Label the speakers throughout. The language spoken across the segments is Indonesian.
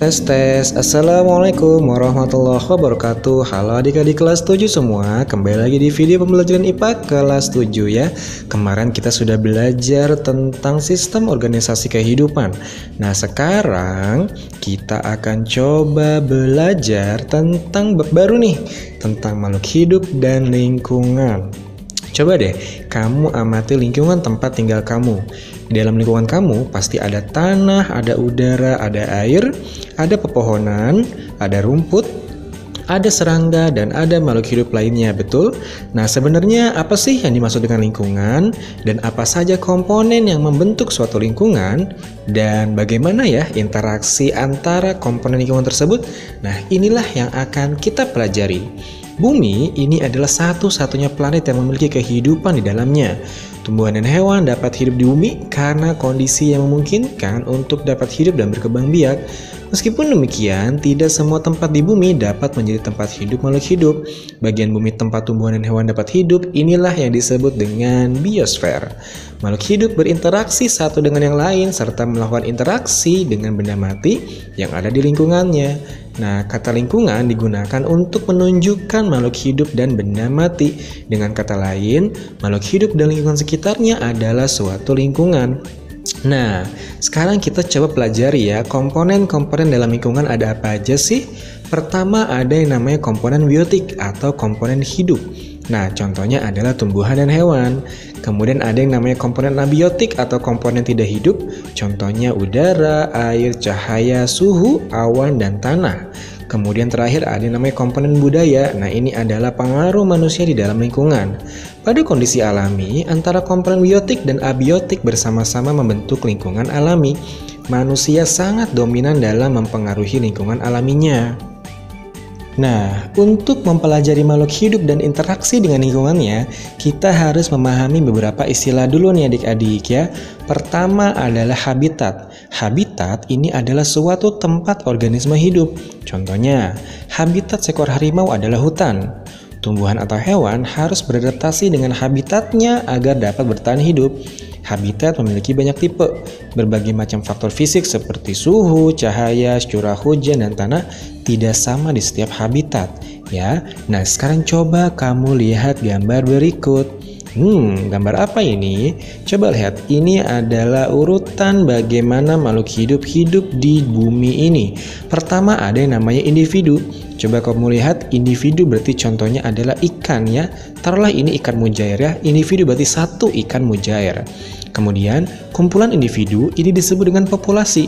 Speaker 1: Tes tes, Assalamualaikum warahmatullahi wabarakatuh. Halo adik-adik kelas 7 semua. Kembali lagi di video pembelajaran IPA kelas 7 ya. Kemarin kita sudah belajar tentang sistem organisasi kehidupan. Nah sekarang kita akan coba belajar tentang bab baru nih, tentang makhluk hidup dan lingkungan. Coba deh kamu amati lingkungan tempat tinggal kamu. Di dalam lingkungan kamu pasti ada tanah, ada udara, ada air, ada pepohonan, ada rumput, ada serangga, dan ada makhluk hidup lainnya, betul? Nah, sebenarnya apa sih yang dimaksud dengan lingkungan? Dan apa saja komponen yang membentuk suatu lingkungan? Dan bagaimana ya interaksi antara komponen lingkungan tersebut? Nah, inilah yang akan kita pelajari. Bumi ini adalah satu-satunya planet yang memiliki kehidupan di dalamnya. Tumbuhan dan hewan dapat hidup di bumi karena kondisi yang memungkinkan untuk dapat hidup dan berkembang biak. Meskipun demikian, tidak semua tempat di bumi dapat menjadi tempat hidup makhluk hidup. Bagian bumi tempat tumbuhan dan hewan dapat hidup, inilah yang disebut dengan biosfer. Makhluk hidup berinteraksi satu dengan yang lain serta melakukan interaksi dengan benda mati yang ada di lingkungannya. Nah, kata lingkungan digunakan untuk menunjukkan makhluk hidup dan benda mati. Dengan kata lain, makhluk hidup dan lingkungan sekitarnya adalah suatu lingkungan. Nah, sekarang kita coba pelajari ya, komponen-komponen dalam lingkungan ada apa aja sih? Pertama ada yang namanya komponen biotik atau komponen hidup. Nah, contohnya adalah tumbuhan dan hewan. Kemudian ada yang namanya komponen abiotik atau komponen tidak hidup. Contohnya udara, air, cahaya, suhu, awan, dan tanah. Kemudian terakhir ada yang namanya komponen budaya. Nah, ini adalah pengaruh manusia di dalam lingkungan. Pada kondisi alami, antara komponen biotik dan abiotik bersama-sama membentuk lingkungan alami. Manusia sangat dominan dalam mempengaruhi lingkungan alaminya. Nah, untuk mempelajari makhluk hidup dan interaksi dengan lingkungannya, kita harus memahami beberapa istilah dulu nih adik-adik ya. Pertama adalah habitat. Habitat ini adalah suatu tempat organisme hidup. Contohnya, habitat seekor harimau adalah hutan. Tumbuhan atau hewan harus beradaptasi dengan habitatnya agar dapat bertahan hidup. Habitat memiliki banyak tipe, berbagai macam faktor fisik seperti suhu, cahaya, curah hujan, dan tanah tidak sama di setiap habitat ya. Nah sekarang coba kamu lihat gambar berikut. Gambar apa ini? Coba lihat, ini adalah urutan bagaimana makhluk hidup di bumi ini. Pertama ada yang namanya individu. Coba kamu lihat, individu berarti contohnya adalah ikan ya. Taruhlah ini ikan mujair ya. Individu berarti satu ikan mujair. Kemudian kumpulan individu ini disebut dengan populasi.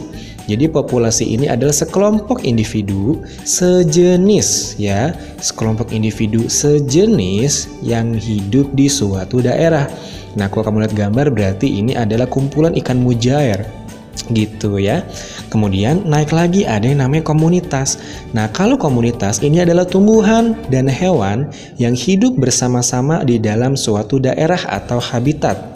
Speaker 1: Jadi populasi ini adalah sekelompok individu sejenis ya. Sekelompok individu sejenis yang hidup di suatu daerah. Nah, kalau kamu lihat gambar berarti ini adalah kumpulan ikan mujair. Gitu ya. Kemudian naik lagi ada yang namanya komunitas. Nah, kalau komunitas ini adalah tumbuhan dan hewan yang hidup bersama-sama di dalam suatu daerah atau habitat.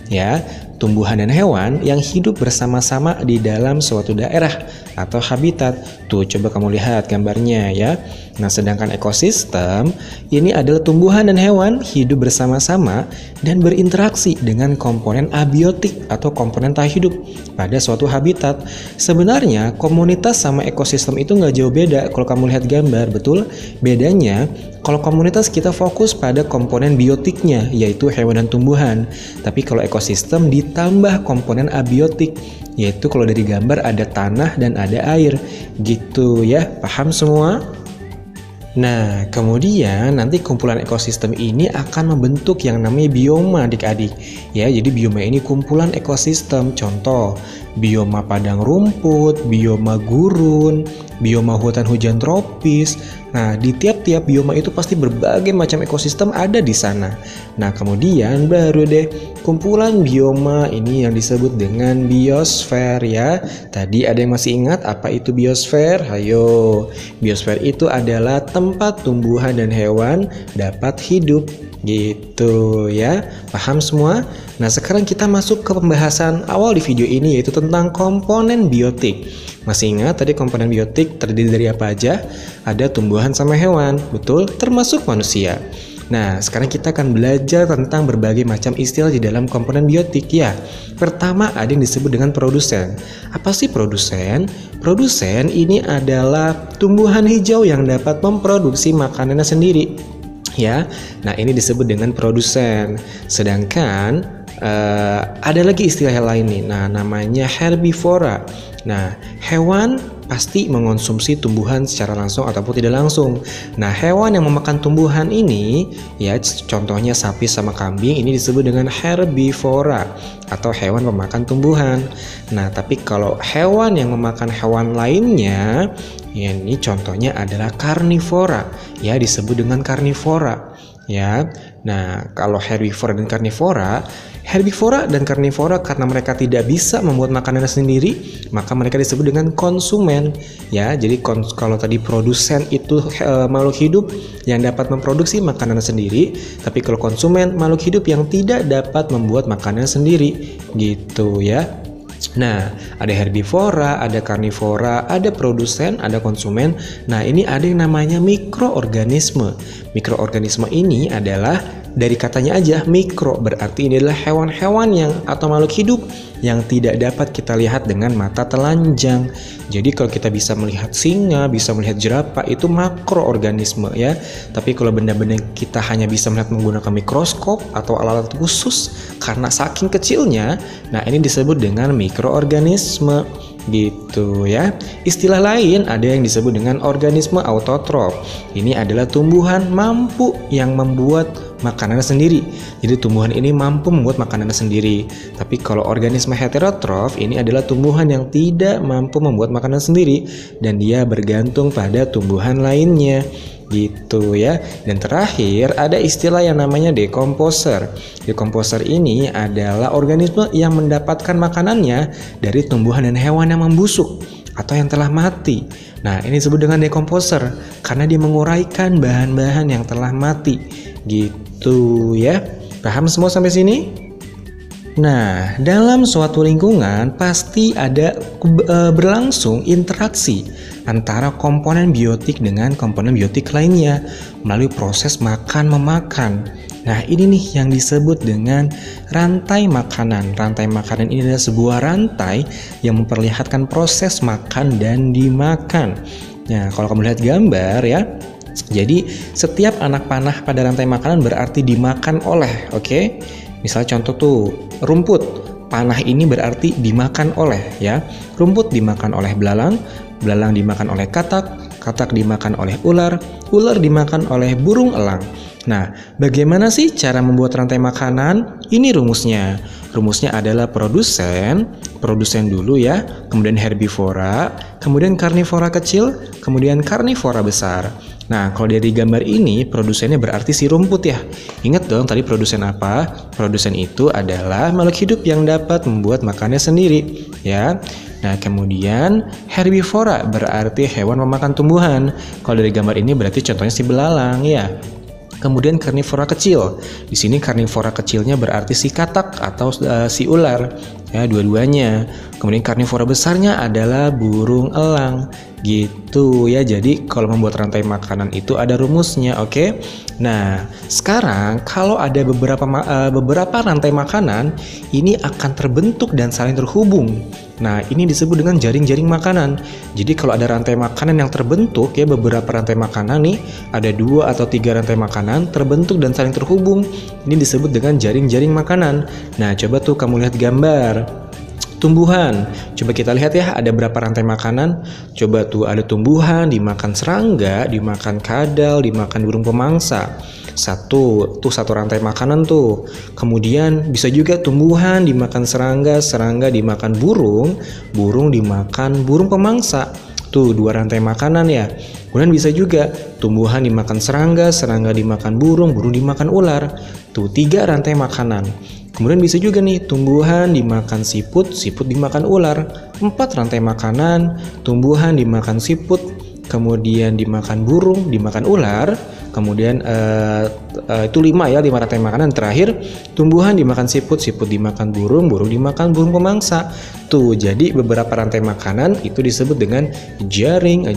Speaker 1: Ya, tumbuhan dan hewan yang hidup bersama-sama di dalam suatu daerah atau habitat. Tuh, coba kamu lihat gambarnya ya. Nah, sedangkan ekosistem ini adalah tumbuhan dan hewan hidup bersama-sama dan berinteraksi dengan komponen abiotik atau komponen tak hidup pada suatu habitat. Sebenarnya komunitas sama ekosistem itu nggak jauh beda kalau kamu lihat gambar, betul? Bedanya kalau komunitas kita fokus pada komponen biotiknya yaitu hewan dan tumbuhan. Tapi kalau ekosistem ditambah komponen abiotik yaitu kalau dari gambar ada tanah dan ada air. Gitu ya, paham semua? Nah, kemudian nanti kumpulan ekosistem ini akan membentuk yang namanya bioma adik-adik. Ya, jadi bioma ini kumpulan ekosistem. Contoh, bioma padang rumput, bioma gurun, bioma hutan hujan tropis. Nah, di tiap-tiap bioma itu pasti berbagai macam ekosistem ada di sana. Nah, kemudian baru deh kumpulan bioma ini yang disebut dengan biosfer ya. Tadi ada yang masih ingat apa itu biosfer? Hayo. Biosfer itu adalah tempat tumbuhan dan hewan dapat hidup. Gitu ya. Paham semua? Nah, sekarang kita masuk ke pembahasan awal di video ini yaitu tentang komponen biotik. Masih ingat tadi komponen biotik terdiri dari apa aja? Ada tumbuhan sama hewan, betul? Termasuk manusia. Nah, sekarang kita akan belajar tentang berbagai macam istilah di dalam komponen biotik ya. Pertama ada yang disebut dengan produsen. Apa sih produsen? Produsen ini adalah tumbuhan hijau yang dapat memproduksi makanannya sendiri. Ya, nah ini disebut dengan produsen. Sedangkan ada lagi istilah yang lain nih. Nah, namanya herbivora. Nah, hewan pasti mengonsumsi tumbuhan secara langsung ataupun tidak langsung. Nah, hewan yang memakan tumbuhan ini, ya contohnya sapi sama kambing, ini disebut dengan herbivora atau hewan pemakan tumbuhan. Nah, tapi kalau hewan yang memakan hewan lainnya, ya ini contohnya adalah karnivora, ya disebut dengan karnivora. Ya, nah kalau herbivora dan karnivora karena mereka tidak bisa membuat makanannya sendiri, maka mereka disebut dengan konsumen. Ya, jadi kalau tadi produsen itu makhluk hidup yang dapat memproduksi makanannya sendiri, tapi kalau konsumen makhluk hidup yang tidak dapat membuat makanannya sendiri, gitu ya. Nah, ada herbivora, ada karnivora, ada produsen, ada konsumen. Nah, ini ada yang namanya mikroorganisme. Mikroorganisme ini adalah dari katanya aja mikro, berarti ini adalah hewan-hewan yang atau makhluk hidup yang tidak dapat kita lihat dengan mata telanjang. Jadi kalau kita bisa melihat singa, bisa melihat jerapah, itu makroorganisme ya. Tapi kalau benda-benda kita hanya bisa melihat menggunakan mikroskop atau alat-alat khusus karena saking kecilnya, nah ini disebut dengan mikroorganisme gitu ya. Istilah lain ada yang disebut dengan organisme autotrof. Ini adalah tumbuhan mampu yang membuat makanannya sendiri. Jadi tumbuhan ini mampu membuat makanannya sendiri. Tapi kalau organisme heterotrof ini adalah tumbuhan yang tidak mampu membuat makanan sendiri dan dia bergantung pada tumbuhan lainnya. Gitu ya. Dan terakhir ada istilah yang namanya dekomposer. Dekomposer ini adalah organisme yang mendapatkan makanannya dari tumbuhan dan hewan yang membusuk atau yang telah mati. Nah, ini disebut dengan dekomposer karena dia menguraikan bahan-bahan yang telah mati. Gitu ya. Paham semua sampai sini? Nah, dalam suatu lingkungan pasti ada berlangsung interaksi antara komponen biotik dengan komponen biotik lainnya melalui proses makan-memakan. Nah, ini nih yang disebut dengan rantai makanan. Rantai makanan ini adalah sebuah rantai yang memperlihatkan proses makan dan dimakan. Nah, kalau kamu lihat gambar ya, jadi setiap anak panah pada rantai makanan berarti dimakan oleh, oke? Misalnya contoh tuh, rumput. Panah ini berarti dimakan oleh ya. Rumput dimakan oleh belalang, belalang dimakan oleh katak, katak dimakan oleh ular, ular dimakan oleh burung elang. Nah, bagaimana sih cara membuat rantai makanan? Ini rumusnya. Rumusnya adalah produsen dulu ya, kemudian herbivora, kemudian karnivora kecil, kemudian karnivora besar. Nah, kalau dari gambar ini, produsennya berarti si rumput ya. Ingat dong tadi produsen apa? Produsen itu adalah makhluk hidup yang dapat membuat makannya sendiri ya. Nah, kemudian herbivora berarti hewan memakan tumbuhan. Kalau dari gambar ini berarti contohnya si belalang ya. Kemudian karnivora kecil. Di sini karnivora kecilnya berarti si katak atau si ular. Ya, dua-duanya. Kemudian karnivora besarnya adalah burung elang. Gitu ya. Jadi kalau membuat rantai makanan itu ada rumusnya, oke? Nah, sekarang kalau ada beberapa rantai makanan, ini akan terbentuk dan saling terhubung. Nah, ini disebut dengan jaring-jaring makanan. Jadi kalau ada rantai makanan yang terbentuk ya, beberapa rantai makanan nih, ada 2 atau 3 rantai makanan terbentuk dan saling terhubung. Ini disebut dengan jaring-jaring makanan. Nah, coba tuh kamu lihat gambar tumbuhan. Coba kita lihat ya, ada berapa rantai makanan. Coba tuh ada tumbuhan dimakan serangga, dimakan kadal, dimakan burung pemangsa. Satu rantai makanan tuh. Kemudian bisa juga tumbuhan dimakan serangga, serangga dimakan burung, burung dimakan burung pemangsa. Tuh 2 rantai makanan ya. Kemudian bisa juga tumbuhan dimakan serangga, serangga dimakan burung, burung dimakan ular. Tuh 3 rantai makanan. Kemudian bisa juga nih tumbuhan dimakan siput, siput dimakan ular. 4 rantai makanan, tumbuhan dimakan siput, kemudian dimakan burung, dimakan ular. Kemudian itu 5 rantai makanan. Terakhir tumbuhan dimakan siput, siput dimakan burung, burung dimakan burung pemangsa. Tuh, jadi beberapa rantai makanan itu disebut dengan jaring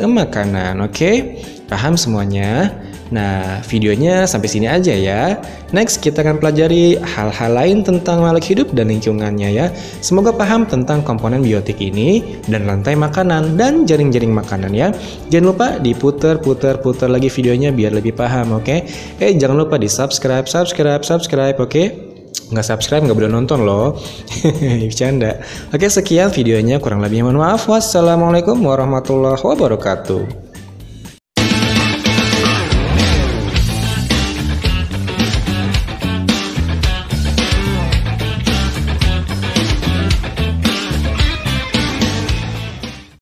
Speaker 1: makanan. Oke? Paham semuanya? Nah, videonya sampai sini aja ya. Next, kita akan pelajari hal-hal lain tentang makhluk hidup dan lingkungannya ya. Semoga paham tentang komponen biotik ini dan rantai makanan dan jaring-jaring makanan ya. Jangan lupa diputer-puter lagi videonya biar lebih paham, oke? Jangan lupa di subscribe, oke? Nggak subscribe nggak boleh nonton loh. Bercanda. Oke, sekian videonya, kurang lebihnya mohon maaf. Wassalamualaikum warahmatullahi wabarakatuh.